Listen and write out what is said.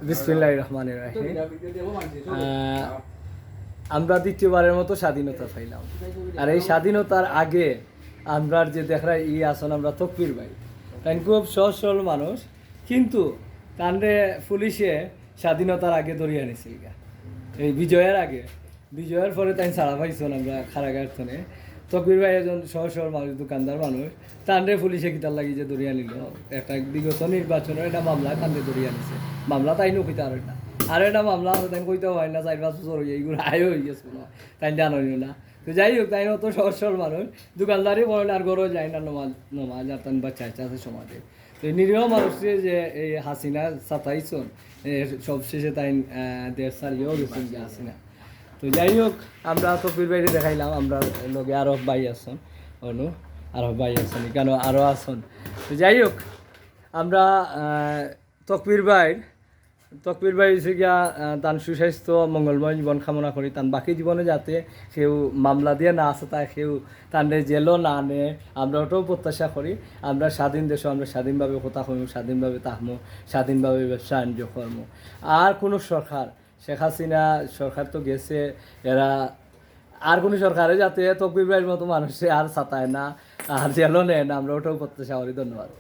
বিসমিল্লাহির রহমানির রহিম। আমরা দ্বিতীয়বারের মতো স্বাধীনতা পাইলাম। আর এই স্বাধীনতার আগে আমরা যে দেখা আসন আমরা তকবীর ভাই, তাই খুব সহজ সরল মানুষ, কিন্তু তান্ডে পুলিশে স্বাধীনতার আগে ধরিয়ে আনিছিল, এই বিজয়ের আগে। বিজয়ের পরে তাই ছাড়া পাইছেন আমরা খারাগারথনে। তকবীর ভাই একজন সহজ সরল মানুষ, দোকানদার মানুষ, তান্ডে পুলিশে কিতার লাগি যে ধরিয়ে আনিল। একটা বিগত নির্বাচনের একটা মামলা তান্ডে ধরিয়ে আনিছে। মামলা তাই নকিতা আর একটা মামলা আছে, তাই কইতে হয় না 4-5 বছর হয়ে এইগুলো আয় হয়ে গেছে না, তাই জানোই না। তো যাই হোক, তাই অত সহজ সরল মানুষ, দোকানদারি করেন আর গরও যায় না, নমাজ আর তান বাচ্চা আছে সমাজে। তো নিরীহ মানুষের যে এই হাসিনা সাতাইছন, সবশেষে তাই দেড় সারিয়েও গেছেন যে হাসিনা। তো যাই হোক, আমরা তকবীর বাইরে দেখাইলাম, আমরা লগে আরো ভাই আসন, অনু আরো ভাই আসন, কেন আরও আসন। তো যাই হোক, আমরা তকবীর ভাই হচ্ছে গিয়া তার সুস্বাস্থ্য মঙ্গলময় জীবন কামনা করি। তার বাকি জীবনে যাতে কেউ মামলা দিয়ে না আসে, তাই কেউ তান্ডে জেলও না আনে, আমরা ওটাও প্রত্যাশা করি। আমরা স্বাধীন দেশ, আমরা স্বাধীনভাবে কথা কইমু, স্বাধীনভাবে তাহমু, স্বাধীনভাবে ব্যবসা বাণিজ্য করবো। আর কোনো সরকার, শেখ হাসিনা সরকার তো গেছে, এরা আর কোনো সরকারে যাতে তকবীর ভাইয়ের মতো মানুষে আর ছাতায় না, আর জেলও নেয় না, আমরা ওটাও প্রত্যাশা করি। ধন্যবাদ।